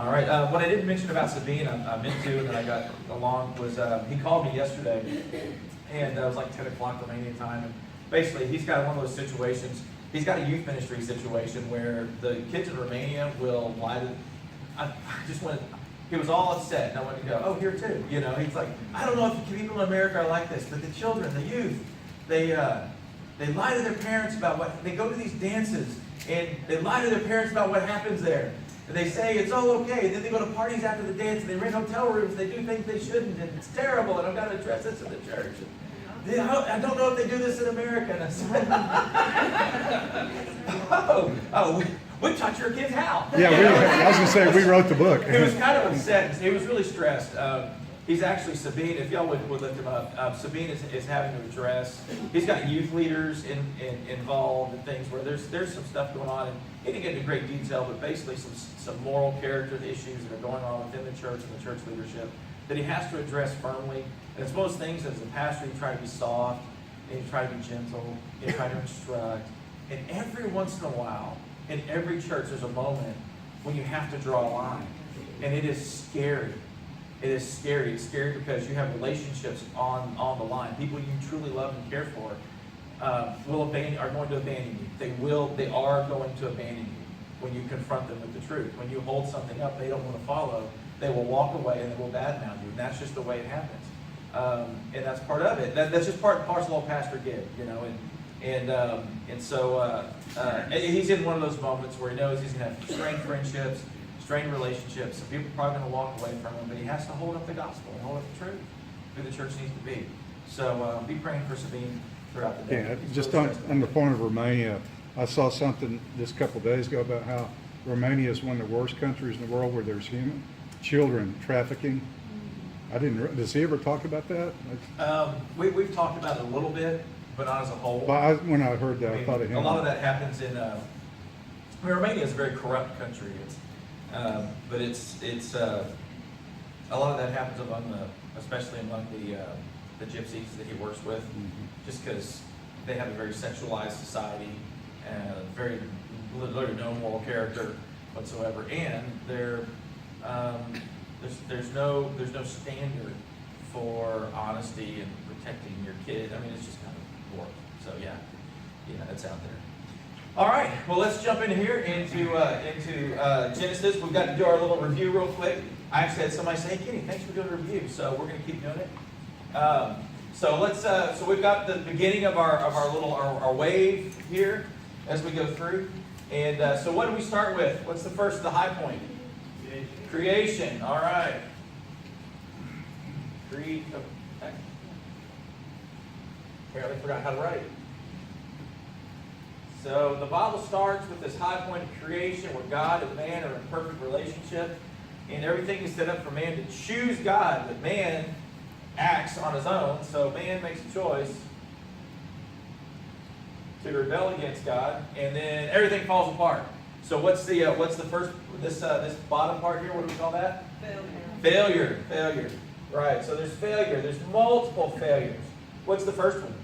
All right. What I didn't mention about Sabine, I'm into, and then I got along, was he called me yesterday, and it was like 10 o'clock Romanian time. And basically, he's got one of those situations. He's got a youth ministry situation where the kids in Romania will lie to. I just went. He was all upset, and I wanted to go, oh, here too. You know, he's like, I don't know if the people in America are like this, but the children, the youth, they lie to their parents about what, they go to these dances, and they lie to their parents about what happens there. And they say it's all okay, and then they go to parties after the dance, and they rent hotel rooms, they do things they shouldn't, and it's terrible, and I've got to address this in the church. And I don't know if they do this in America. And I said, we taught your kids how. Yeah, I was going to say, we wrote the book. He was kind of upset. He was really stressed. He's actually, Sabine, if y'all would lift him up, Sabine is having to address, he's got youth leaders involved and things where there's some stuff going on. And he didn't get into great detail, but basically some moral character issues that are going on within the church and the church leadership that he has to address firmly. And it's most things as a pastor, you try to be soft, and you try to be gentle, and you try to instruct. And every once in a while, in every church, there's a moment when you have to draw a line. And it is scary. It is scary. It's scary because you have relationships on the line. People you truly love and care for are going to abandon you. They are going to abandon you when you confront them with the truth. When you hold something up they don't want to follow, they will walk away and they will badmouth you. And that's just the way it happens. And that's part of it. That's just part and parcel of pastor gig, you know. And so he's in one of those moments where he knows he's going to have strained friendships, strained relationships. Some people are probably going to walk away from him, but he has to hold up the gospel and hold up the truth, who the church needs to be. So be praying for Sabine throughout the day. Yeah, just on the point of Romania, I saw something just a couple of days ago about how Romania is one of the worst countries in the world where there's children trafficking. Does he ever talk about that? We've talked about it a little bit, but not as a whole. When I heard that, I thought of him. A lot of that happens in. Romania is a very corrupt country. But it's a lot of that happens especially among the gypsies that he works with, just because they have a very sexualized society and literally no moral character whatsoever, and there's no standard for honesty and protecting your kid. I mean, it's just kind of warped. So yeah, it's out there. All right, well, let's jump in here into Genesis. We've got to do our little review real quick. I actually had somebody say, hey, Kenny, thanks for doing the review. So we're going to keep doing it. So we've got the beginning of our wave here as we go through. And so what do we start with? What's the high point? Creation. All right. Apparently forgot how to write. So the Bible starts with this high point of creation where God and man are in perfect relationship, and everything is set up for man to choose God, but man acts on his own. So man makes a choice to rebel against God, and then everything falls apart. So what's the first this bottom part here? What do we call that? Failure. Right. So there's failure. There's multiple failures. What's the first one?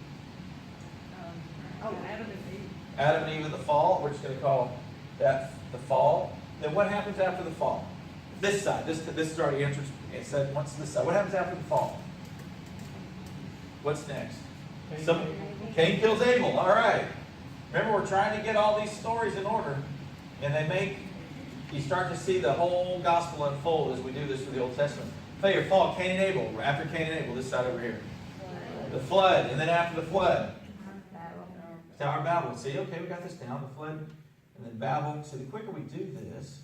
Adam and Eve in the fall. We're just going to call that the fall. Then what happens after the fall? This side. This is already answered. It said once this side. What happens after the fall? What's next? Cain kills Abel. All right. Remember, we're trying to get all these stories in order, and you start to see the whole gospel unfold as we do this through the Old Testament. Failure, fall, Cain and Abel. After Cain and Abel, this side over here. The flood, and then after the flood. Tower of Babel. See, okay, we got this down. The flood, and then Babel. So the quicker we do this,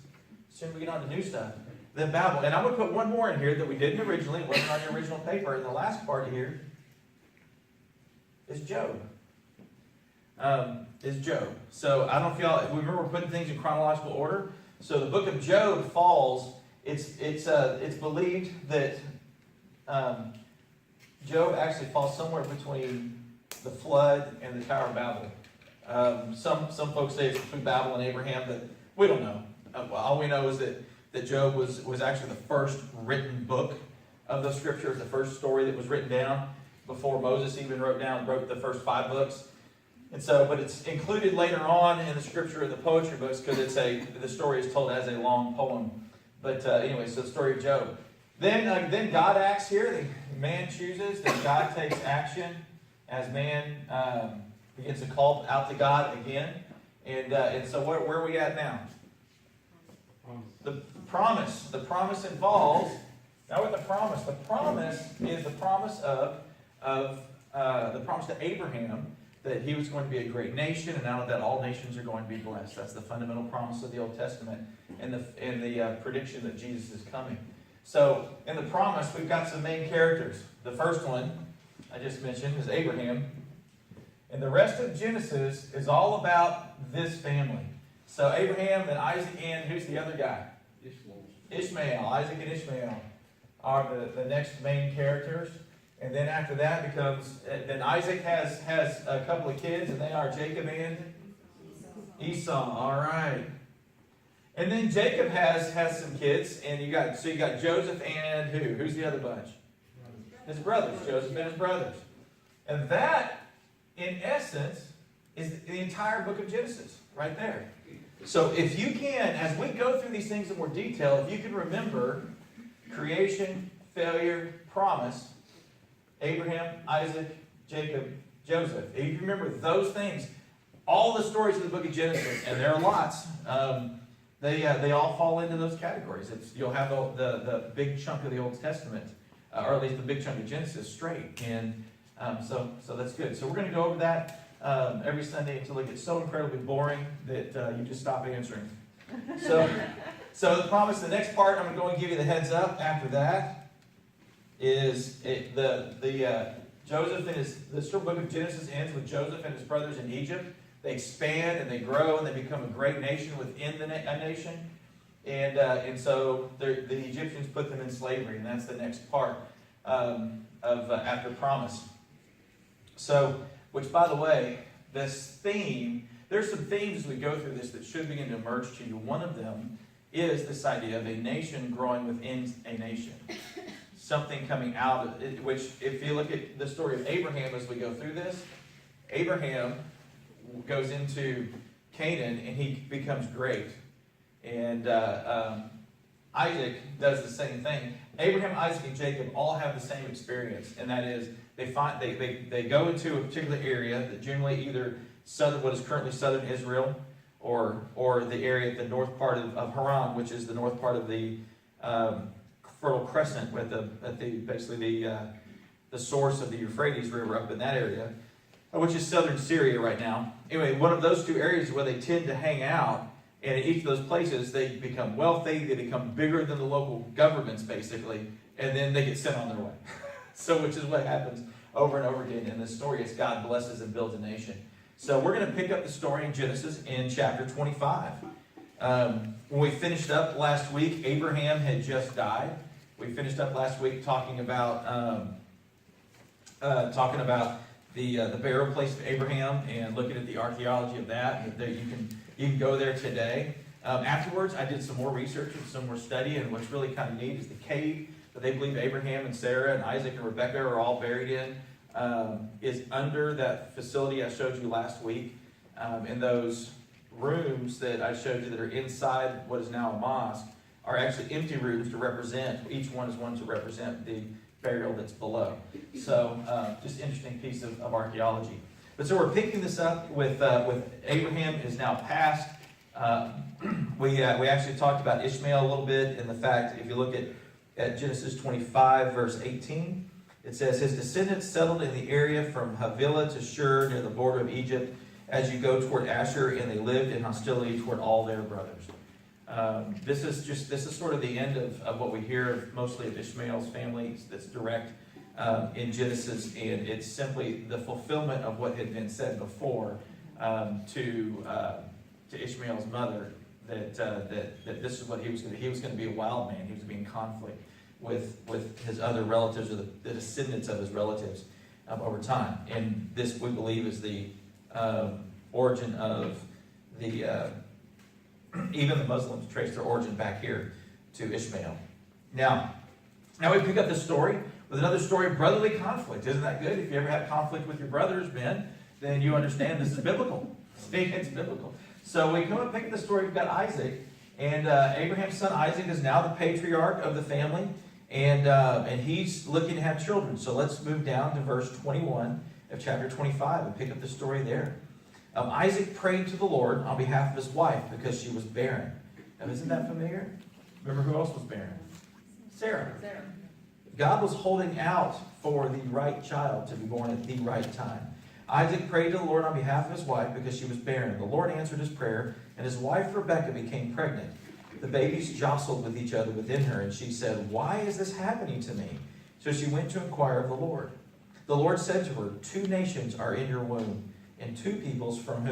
the sooner we get on to new stuff. Then Babel. And I'm going to put one more in here that we didn't originally. It wasn't on the original paper. And the last part here is Job. So I don't know if y'all, we remember we're putting things in chronological order. So the book of Job falls. It's believed that Job actually falls somewhere between the flood and the Tower of Babel. Some folks say it's between Babel and Abraham, but we don't know. All we know is that Job was actually the first written book of the scriptures, the first story that was written down before Moses even wrote the first 5 books. And so, but it's included later on in the scripture of the poetry books because the story is told as a long poem. But anyway, so the story of Job. Then God acts here. The man chooses. Then God takes action as man begins to call out to God again. And so where are we at now? The promise. The promise involves, now with the promise is the promise of the promise to Abraham that he was going to be a great nation, and out of that all nations are going to be blessed. That's the fundamental promise of the Old Testament, and the prediction that Jesus is coming. So in the promise, we've got some main characters. The first one I just mentioned is Abraham, and the rest of Genesis is all about this family. So Abraham and Isaac and who's the other guy? Ishmael. Isaac and Ishmael are the next main characters. And then after that becomes, then Isaac has a couple of kids, and they are Jacob and Esau. All right. And then Jacob has some kids, and you got Joseph and who? Who's the other bunch? His brothers. Joseph and his brothers. And that, in essence, is the entire book of Genesis right there. So if you can, as we go through these things in more detail, if you can remember creation, failure, promise, Abraham, Isaac, Jacob, Joseph. If you remember those things, all the stories of the book of Genesis, and there are lots, they all fall into those categories. You'll have the big chunk of the Old Testament, or at least the big chunk of Genesis straight. And so that's good. So we're going to go over that every Sunday until it gets so incredibly boring that you just stop answering. So the promise, the next part, I'm going to go and give you the heads up after that. Is Joseph and the book of Genesis ends with Joseph and his brothers in Egypt. They expand and they grow and they become a great nation within a nation. And so the Egyptians put them in slavery, and that's the next part of after promise. So, which by the way, this theme, there's some themes as we go through this that should begin to emerge to you. One of them is this idea of a nation growing within a nation. Something coming out of it, which if you look at the story of Abraham as we go through this, Abraham goes into Canaan and he becomes great. And Isaac does the same thing. Abraham, Isaac, and Jacob all have the same experience, and that is they go into a particular area that generally either what is currently southern Israel, or the area at the north part of Haran, which is the north part of the Fertile Crescent, basically the source of the Euphrates River up in that area, which is southern Syria right now. Anyway, one of those two areas where they tend to hang out, and in each of those places they become wealthy, they become bigger than the local governments basically, and then they get sent on their way. So which is what happens over and over again in this story as God blesses and builds a nation. So we're going to pick up the story in Genesis in chapter 25. When we finished up last week, Abraham had just died. We finished up last week talking about the burial place of Abraham and looking at the archaeology of that. And you can go there today. Afterwards, I did some more research and some more study, and what's really kind of neat is the cave that they believe Abraham and Sarah and Isaac and Rebekah are all buried in is under that facility I showed you last week. And those rooms that I showed you that are inside what is now a mosque are actually empty rooms to represent, each one is one to represent the burial that's below. So just interesting piece of archaeology. But so we're picking this up with Abraham is now passed. We actually talked about Ishmael a little bit, and the fact, if you look at Genesis 25, verse 18, it says, his descendants settled in the area from Havilah to Shur near the border of Egypt as you go toward Asher, and they lived in hostility toward all their brothers. This is sort of the end of what we hear mostly of Ishmael's family that's direct in Genesis, and it's simply the fulfillment of what had been said before to Ishmael's mother that this is what he was going to. He was going to be a wild man. He was going to be in conflict with his other relatives, or the descendants of his relatives over time. And this, we believe, is the origin of the. Even the Muslims trace their origin back here to Ishmael. Now we pick up this story with another story of brotherly conflict. Isn't that good? If you ever have conflict with your brothers, men, then you understand this is biblical. It's biblical. So we come and pick up the story. We've got Isaac, And Abraham's son Isaac is now the patriarch of the family, and he's looking to have children. So let's move down to verse 21 of chapter 25 and pick up the story there. Isaac prayed to the Lord on behalf of his wife because she was barren. Now, isn't that familiar? Remember who else was barren? Sarah. God was holding out for the right child to be born at the right time. Isaac prayed to the Lord on behalf of his wife because she was barren. The Lord answered his prayer, and his wife Rebekah became pregnant. The babies jostled with each other within her, and she said, "Why is this happening to me?" So she went to inquire of the Lord. The Lord said to her, "Two nations are in your womb, and two peoples from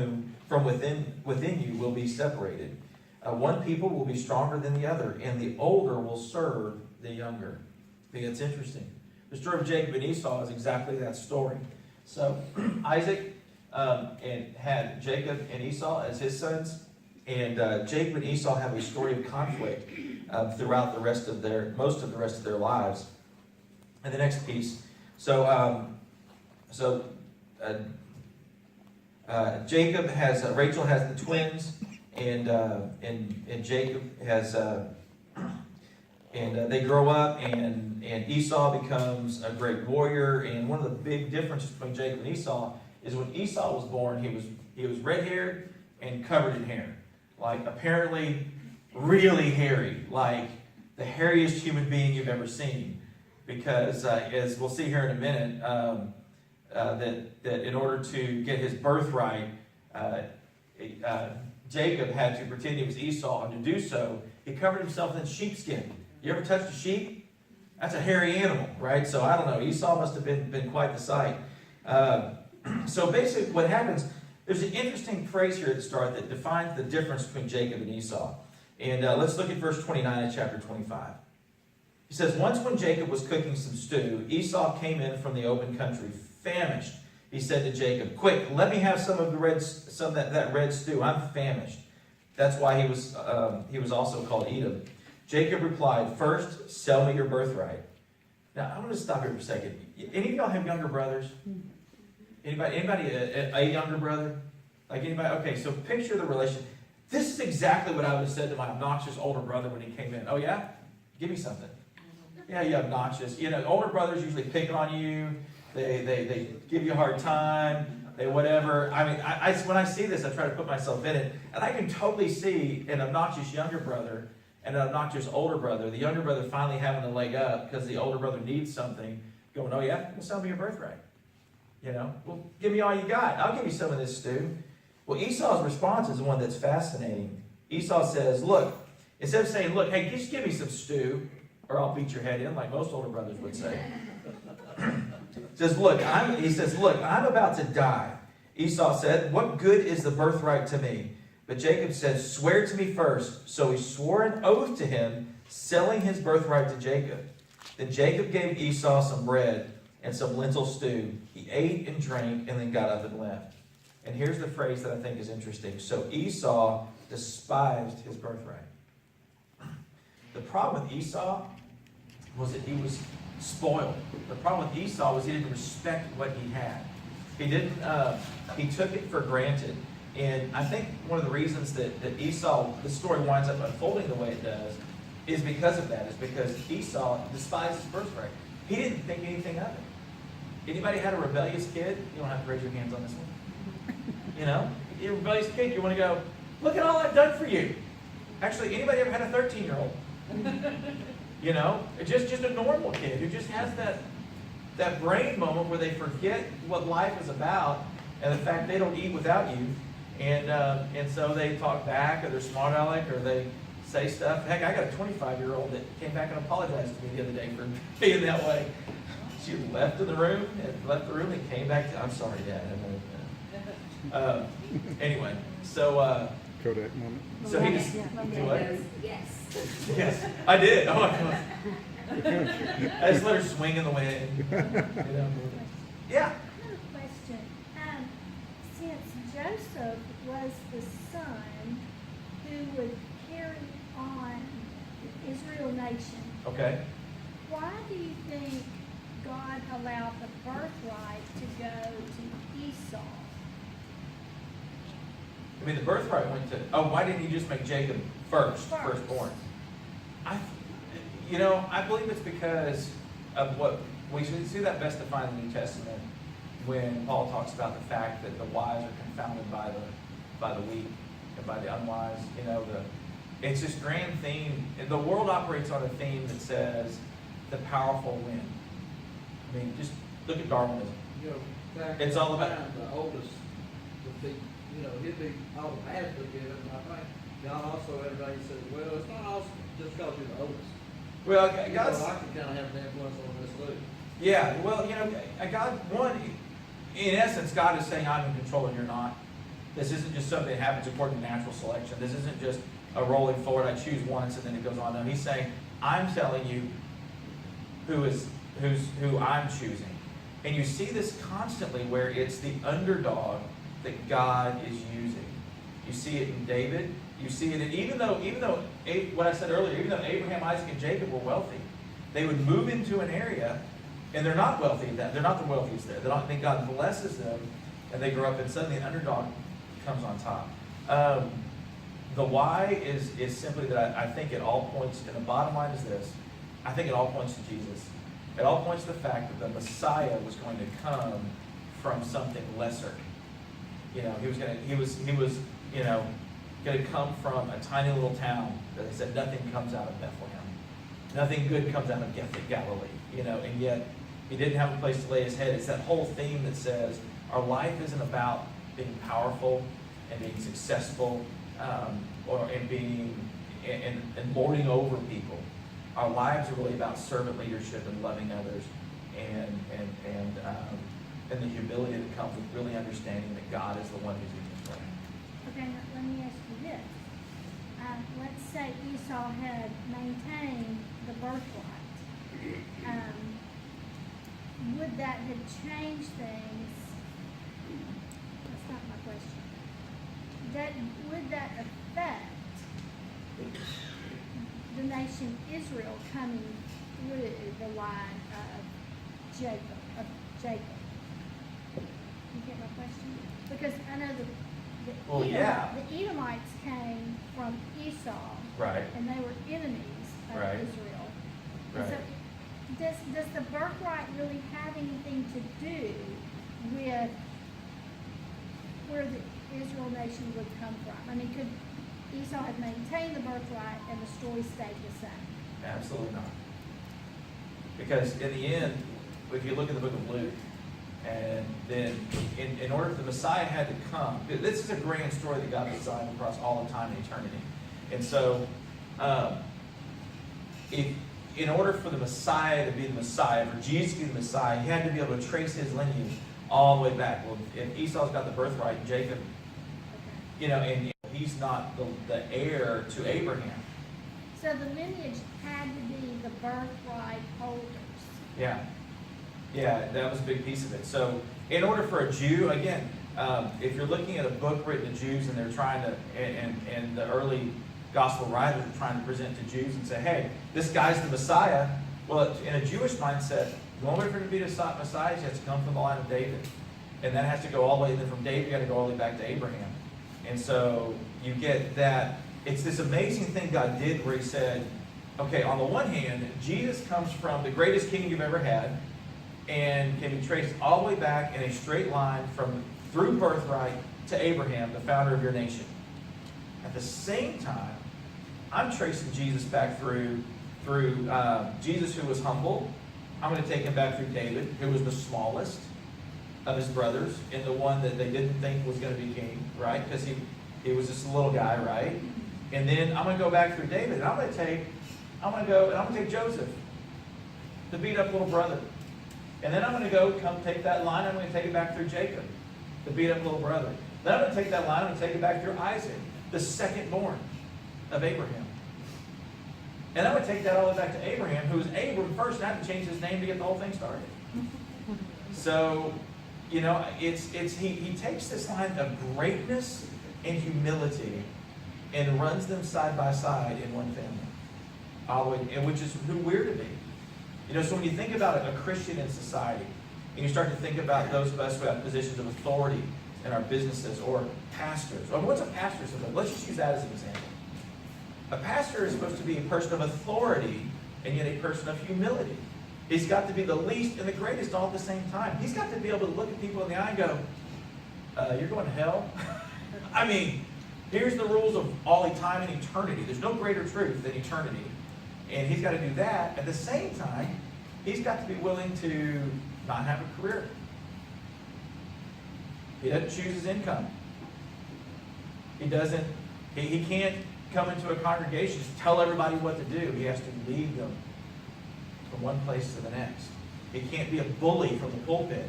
within you will be separated. One people will be stronger than the other, and the older will serve the younger." I think it's interesting. The story of Jacob and Esau is exactly that story. So Isaac and had Jacob and Esau as his sons, and Jacob and Esau have a story of conflict throughout most of the rest of their lives. And the next piece, Jacob has Rachel has the twins, and Jacob has they grow up, and Esau becomes a great warrior. And one of the big differences between Jacob and Esau is when Esau was born, he was red-haired and covered in hair, like apparently really hairy, like the hairiest human being you've ever seen. Because as we'll see here in a minute, that in order to get his birthright, Jacob had to pretend he was Esau, and to do so, he covered himself in sheepskin. You ever touched a sheep? That's a hairy animal, right? So I don't know. Esau must have been quite the sight. So basically what happens, there's an interesting phrase here at the start that defines the difference between Jacob and Esau. And let's look at verse 29 of chapter 25. He says, "Once when Jacob was cooking some stew, Esau came in from the open country, famished. He said to Jacob, 'Quick, let me have some of that red stew. I'm famished.' That's why he was also called Edom. Jacob replied, 'First, sell me your birthright.'" Now, I'm going to stop here for a second. Any of y'all have younger brothers? Anybody a younger brother? Like anybody? Okay, so picture the relation. This is exactly what I would have said to my obnoxious older brother when he came in. "Oh yeah? Give me something." "Yeah, you obnoxious." You know, older brothers usually pick on you. They give you a hard time. They whatever. I mean, when I see this, I try to put myself in it. And I can totally see an obnoxious younger brother and an obnoxious older brother. The younger brother finally having the leg up because the older brother needs something. Going, "Oh yeah? Well, sell me your birthright. You know, well, give me all you got. I'll give you some of this stew." Well, Esau's response is the one that's fascinating. Esau says, "Look," instead of saying, "Look, hey, just give me some stew, or I'll beat your head in," like most older brothers would say. He says, "Look, I'm about to die." Esau said, "What good is the birthright to me?" But Jacob said, "Swear to me first." So he swore an oath to him, selling his birthright to Jacob. Then Jacob gave Esau some bread and some lentil stew. He ate and drank and then got up and left. And here's the phrase that I think is interesting. So Esau despised his birthright. The problem with Esau was that he was spoiled. The problem with Esau was he didn't respect what he had. He took it for granted. And I think one of the reasons that Esau, the story winds up unfolding the way it does, is because of that. Is because Esau despised his birthright. He didn't think anything of it. Anybody had a rebellious kid? You don't have to raise your hands on this one. You know, you're a rebellious kid, you want to go, "Look at all I've done for you." Actually, anybody ever had a 13-year-old? You know, just a normal kid who just has that brain moment where they forget what life is about and the fact they don't eat without you, and so they talk back, or they're smart aleck, or they say stuff. Heck, I got a 25-year-old that came back and apologized to me the other day for being that way. She left the room and came back. "I'm sorry, Dad." Anyway, so Kodak moment. so he just do what? Yes. Yes, I did. Oh my God. I just let her swing in the wind. Yeah. I have a question. Since Joseph was the son who would carry on the Israel nation, Okay. why do you think God allowed the birthright to go to Esau? I mean, the birthright went to. Oh, why didn't he just make Jacob firstborn. I believe it's because of what we should see that best defined in the New Testament when Paul talks about the fact that the wise are confounded by the weak and by the unwise. It's this grand theme. The world operates on a theme that says the powerful win. I mean, just look at Darwinism. It's all about the oldest would be, he'd be automatically given. I think God also everybody says, well, it's not also just because you're the oldest. Well, I God's can kind of have an influence on this too. yeah. Well, God in essence, God is saying, I'm in control and you're not. This isn't just something that happens according to natural selection. This isn't just a rolling forward. I choose once and then it goes on. No, He's saying, I'm telling you who I'm choosing. And you see this constantly where it's the underdog that God is using. You see it in David. You see it in, even though what I said earlier, even though Abraham, Isaac, and Jacob were wealthy, they would move into an area, and they're not wealthy at that. They're not the wealthiest there. Then God blesses them, and they grow up, and suddenly the underdog comes on top. The why is simply that I think it all points, and the bottom line is this, I think it all points to Jesus. It all points to the fact that the Messiah was going to come from something lesser. He was going to come from a tiny little town that they said nothing comes out of Bethlehem. Nothing good comes out of Galilee. And yet he didn't have a place to lay his head. It's that whole theme that says our life isn't about being powerful and being successful and lording over people. Our lives are really about servant leadership and loving others, and the humility that comes with really understanding that God is the one who's in control. Okay, now let me ask you this. Let's say Esau had maintained the birthright. Would that have changed things? That's not my question. Would that affect the nation Israel coming through the line of Jacob? You get my question? Because I know the Edomites came from Esau, Right. and they were enemies of Right. Israel. Right. So does the birthright really have anything to do with where the Israel nation would come from? I mean, could Esau have maintained the birthright and the story stayed the same? Absolutely not. Because in the end, if you look at the book of Luke, and then in order for the Messiah had to come, this is a grand story that God designed across all of time and eternity. And so, in order for the Messiah to be the Messiah, for Jesus to be the Messiah, he had to be able to trace his lineage all the way back. Well, if Esau's got the birthright, and Jacob, and he's not the heir to Abraham. So the lineage had to be the birthright holders. Yeah, that was a big piece of it. So in order for a Jew, again, if you're looking at a book written to Jews and they're trying to, and the early gospel writers are trying to present to Jews and say, hey, this guy's the Messiah. Well, in a Jewish mindset, the only way for him to be the Messiah, he has to come from the line of David. And that has to go all the way, then from David, you got to go all the way back to Abraham. And so you get that, it's this amazing thing God did where he said, okay, on the one hand, Jesus comes from the greatest king you've ever had, and can be traced all the way back in a straight line through birthright to Abraham, the founder of your nation. At the same time, I'm tracing Jesus back through Jesus, who was humble. I'm going to take him back through David, who was the smallest of his brothers, and the one that they didn't think was going to be king, right? Because he was just a little guy, right? And then I'm going to go back through David, and I'm going to take Joseph, the beat up little brother. And then I'm going to come take that line, I'm going to take it back through Jacob, the beat up little brother. Then I'm going to take that line and take it back through Isaac, the second born of Abraham. And I'm going to take that all the way back to Abraham, who was Abram first and had to change his name to get the whole thing started. So, he takes this line of greatness and humility and runs them side by side in one family, all the way, which is who we're to be. So when you think about a Christian in society, and you start to think about those of us who have positions of authority in our businesses, or pastors, or what's a pastor? Let's just use that as an example. A pastor is supposed to be a person of authority and yet a person of humility. He's got to be the least and the greatest all at the same time. He's got to be able to look at people in the eye and go, you're going to hell? I mean, here's the rules of all time and eternity. There's no greater truth than eternity. And he's got to do that. At the same time, he's got to be willing to not have a career. He doesn't choose his income. He can't come into a congregation, just tell everybody what to do. He has to lead them from one place to the next. He can't be a bully from the pulpit.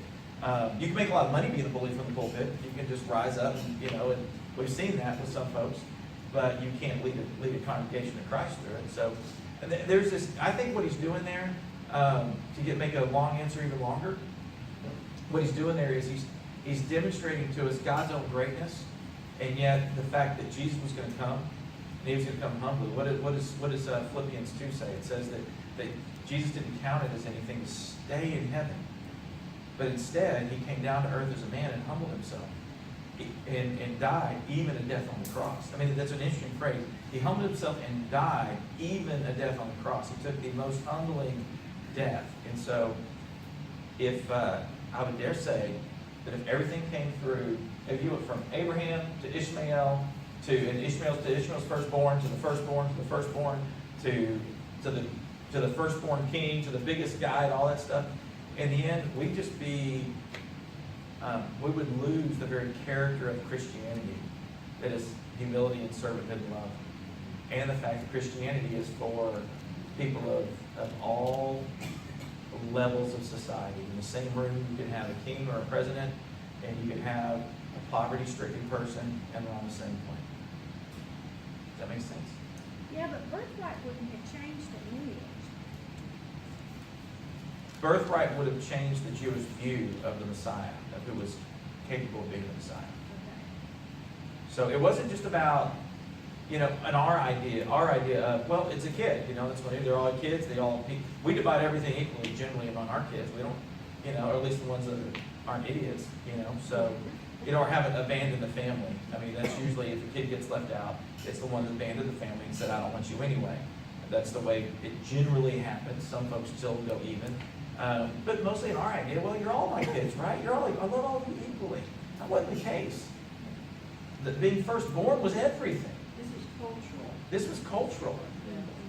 You can make a lot of money being a bully from the pulpit. You can just rise up, and we've seen that with some folks, but you can't lead a congregation of Christ through it. So there's this, I think what he's doing there, to make a long answer even longer, what he's doing there is he's demonstrating to us God's own greatness, and yet the fact that Jesus was going to come, and he was going to come humbly. What does Philippians 2 say? It says that Jesus didn't count it as anything to stay in heaven, but instead he came down to earth as a man and humbled himself and died, even a death on the cross. I mean, that's an interesting phrase. He humbled himself and died, even a death on the cross. He took the most humbling death. And so, if I would dare say that if everything came through, if you went from Abraham to Ishmael Ishmael's firstborn, to the firstborn, to the firstborn, to the firstborn king, to the biggest guy, and all that stuff, in the end, we'd just be, we would lose the very character of Christianity, that is humility and servanthood and love. And the fact that Christianity is for people of all levels of society. In the same room, you can have a king or a president, and you can have a poverty-stricken person, and they're on the same plane. Does that make sense? Yeah, but birthright wouldn't have changed the lineage. Birthright would have changed the Jewish view of the Messiah, of who was capable of being the Messiah. Okay. So it wasn't just about, our idea of, well, it's a kid, that's what they're all kids, we divide everything equally generally among our kids. We don't, or at least the ones that aren't idiots, so, or haven't abandoned the family. I mean, that's usually, if a kid gets left out, it's the one that abandoned the family and said, I don't want you anyway. That's the way it generally happens. Some folks still go even. But mostly in our idea, well, you're all my kids, right? I love all of you equally. That wasn't the case. Being firstborn was everything. This is cultural. This was cultural.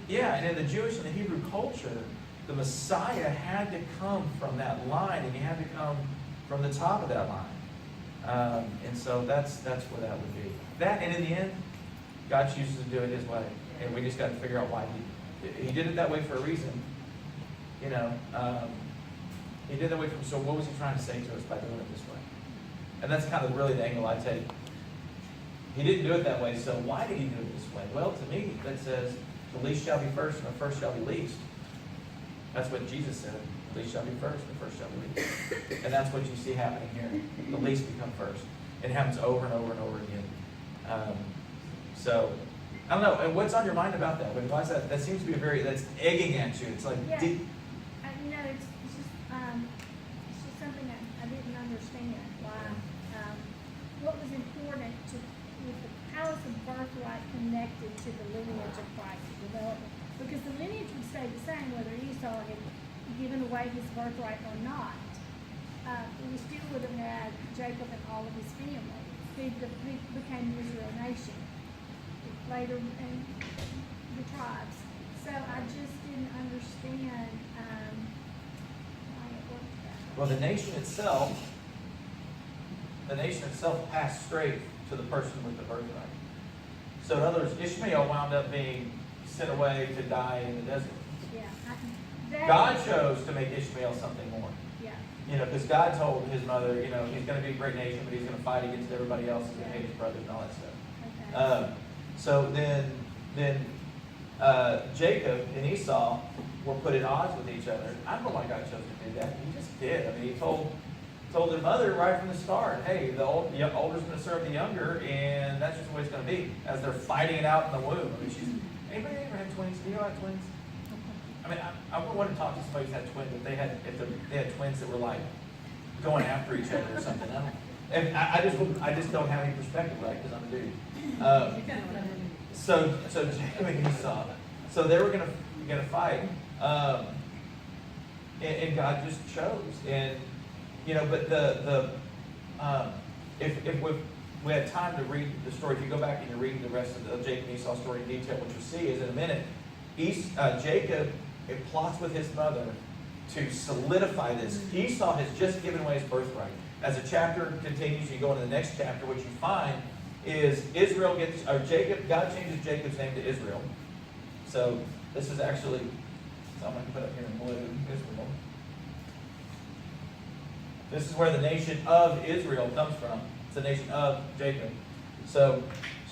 Yeah, and in the Jewish and the Hebrew culture, the Messiah had to come from that line, and he had to come from the top of that line. And so that's where that would be. That, and in the end, God chooses to do it his way. And we just got to figure out why he did it that way for a reason. He did that way so what was he trying to say to us by doing it this way? And that's kind of really the angle I take. He didn't do it that way, so why did he do it this way? Well, to me, that says, the least shall be first, and the first shall be least. That's what Jesus said. The least shall be first, and the first shall be least. And that's what you see happening here. The least become first. It happens over and over and over again. So, I don't know. And what's on your mind about that? Why is that? That seems to be that's egging at you. It's like, Yeah. It's just something I didn't understand. Why? What was important how is the birthright connected to the lineage of Christ's development? Because the lineage would stay the same whether Esau had given away his birthright or not. We still would have had Jacob and all of his family, who became the Israel nation later, and the tribes. So I just didn't understand why it worked that way. well, the nation itself passed straight to the person with the birthright. So in other words, Ishmael wound up being sent away to die in the desert. Yeah, God chose to make Ishmael something more. Yeah. Because God told his mother, he's going to be a great nation, but he's going to fight against everybody else and hate his brothers and all that stuff. Okay. So then Jacob and Esau were put at odds with each other. I don't know why God chose to do that. He just did. I mean, he told their mother right from the start, hey, the older's going to serve the younger, and that's just the way it's going to be, as they're fighting it out in the womb. I mean, anybody ever had twins? Do you know have twins? I mean, I would want to talk to somebody who's had twins, if they had twins that were like going after each other or something. I just don't have any perspective, right? Because I'm a dude. So Jacob and Esau, so they were gonna fight, and God just chose, and but if we had time to read the story, if you go back and you read the rest of the Jacob and Esau story in detail, what you'll see is in a minute, Jacob plots with his mother to solidify this. Esau has just given away his birthright. As the chapter continues, you go into the next chapter, what you find is God changes Jacob's name to Israel. So this is actually, so I'm going to put up here in blue, Israel. This is where the nation of Israel comes from. It's the nation of Jacob. So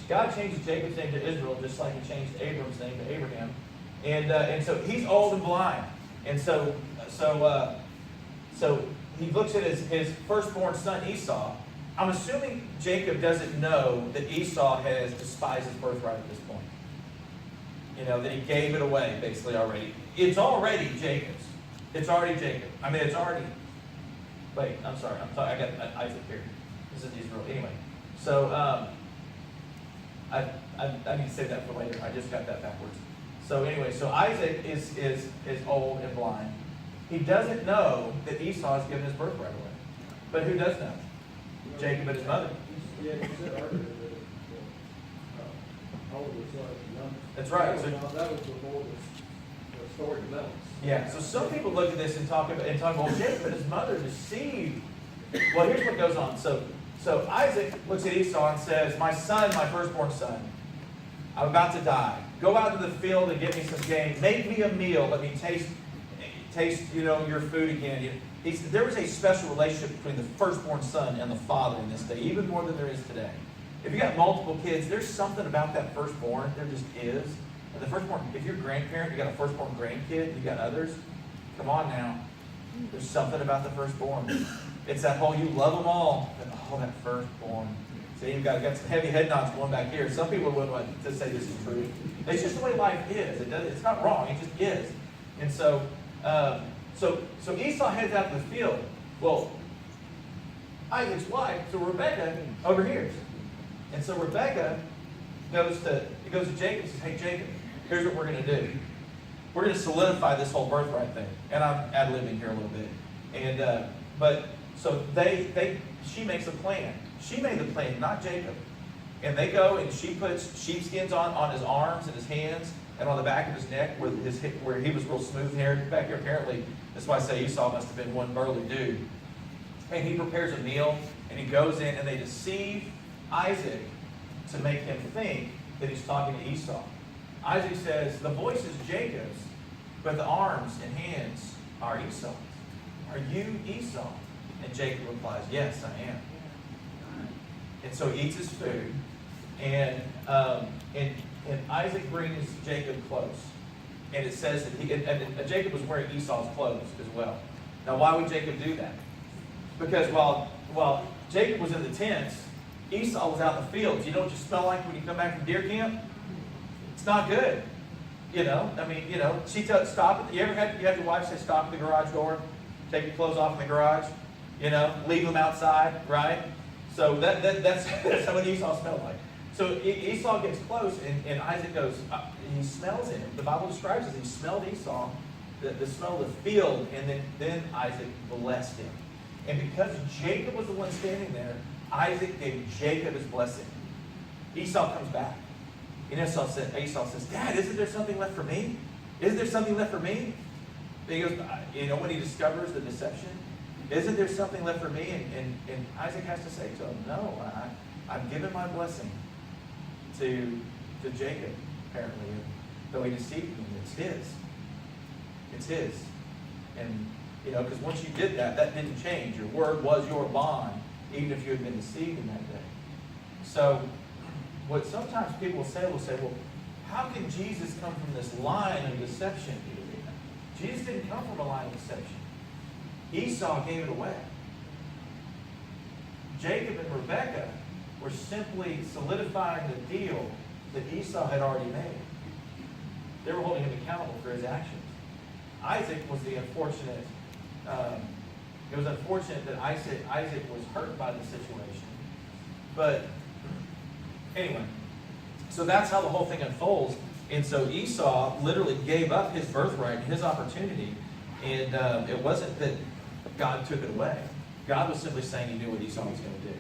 God changes Jacob's name to Israel just like he changed Abram's name to Abraham. And so he's old and blind. And so he looks at his firstborn son Esau. I'm assuming Jacob doesn't know that Esau has despised his birthright at this point. That he gave it away basically already. It's already Jacob's. It's already Jacob. I mean, it's already. Wait, I'm sorry. I got Isaac here. This is Israel. Anyway, so I need to say that for later. I just got that backwards. So anyway, so Isaac is old and blind. He doesn't know that Esau has given his birthright away. But who does know? Jacob and his mother. Yeah, you said earlier that older son, younger. That's right. So, That was before the story develops. yeah. So some people look at this and talk about, well, Jacob and his mother deceived. Well, here's what goes on. So Isaac looks at Esau and says, "My son, my firstborn son, I'm about to die. Go out to the field and get me some game. Make me a meal. Let me taste your food again." There was a special relationship between the firstborn son and the father in this day, even more than there is today. If you got multiple kids, there's something about that firstborn. There just is. And the firstborn, if you're a grandparent, you got a firstborn grandkid, you got others. Come on now. There's something about the firstborn. It's that whole, you love them all, but that firstborn. See, you've got some heavy head nods going back here. Some people wouldn't want to say this is true. It's just the way life is. It's not wrong. It just is. And so Esau heads out to the field. Well, Isaac's wife, so Rebecca, overhears. And so Rebecca goes to Jacob and says, "Hey, Jacob, here's what we're going to do. We're going to solidify this whole birthright thing." And I'm ad-libbing here a little bit. And she makes a plan. She made the plan, not Jacob. And they go and she puts sheepskins on his arms and his hands and on the back of his neck where he was real smooth haired. Back here, apparently, that's why I say Esau must have been one burly dude. And he prepares a meal and he goes in and they deceive Isaac to make him think that he's talking to Esau. Isaac says, "The voice is Jacob's, but the arms and hands are Esau's. Are you Esau?" And Jacob replies, "Yes, I am." And so he eats his food, and Isaac brings Jacob close. And it says that Jacob was wearing Esau's clothes as well. Now, why would Jacob do that? Because while Jacob was in the tents, Esau was out in the fields. You know what you smell like when you come back from deer camp? It's not good. She tells stop. You had your wife say stop at the garage door, take your clothes off in the garage, leave them outside, right? So that's what Esau smelled like. So Esau gets close, and Isaac goes, he smells him. The Bible describes it. He smelled Esau, the smell of the field, and then Isaac blessed him. And because Jacob was the one standing there, Isaac gave Jacob his blessing. Esau comes back. And Esau says, "Dad, isn't there something left for me? Isn't there something left for me?" And he goes, when he discovers the deception, "Isn't there something left for me?" And Isaac has to say to him, "No, I've given my blessing to Jacob, apparently, though he deceived me. It's his. It's his." And, because once you did that didn't change. Your word was your bond, even if you had been deceived in that day. So, what sometimes people will say, well, how can Jesus come from this line of deception? Jesus didn't come from a line of deception. Esau gave it away. Jacob and Rebekah were simply solidifying the deal that Esau had already made. They were holding him accountable for his actions. Isaac was the unfortunate. It was unfortunate that Isaac was hurt by the situation. But anyway, So that's how the whole thing unfolds. And so Esau literally gave up his birthright, his opportunity, and it wasn't that God took it away. God was simply saying he knew what Esau was going to do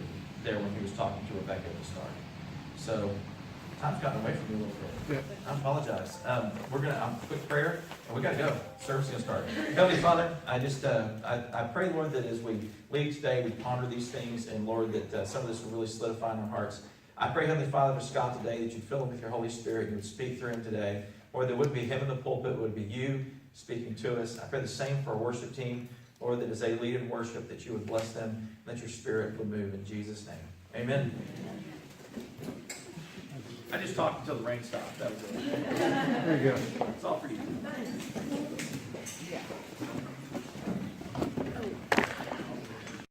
there when he was talking to Rebekah at the start. So time's gotten away from me a little bit. I apologize. We're gonna quick prayer, and we gotta go. Service is gonna start. Heavenly Father, I just I pray, Lord, that as we leave today, we ponder these things, and Lord, that some of this will really solidify in our hearts. I pray, Heavenly Father, for Scott today, that you'd fill him with your Holy Spirit, and you would speak through him today. Lord, that wouldn't be him in the pulpit, it would be you speaking to us. I pray the same for our worship team, Lord, that as they lead in worship, that you would bless them, that your Spirit would move in Jesus' name. Amen. I just talked until the rain stopped. That was it. There you go. It's all for you. Yeah.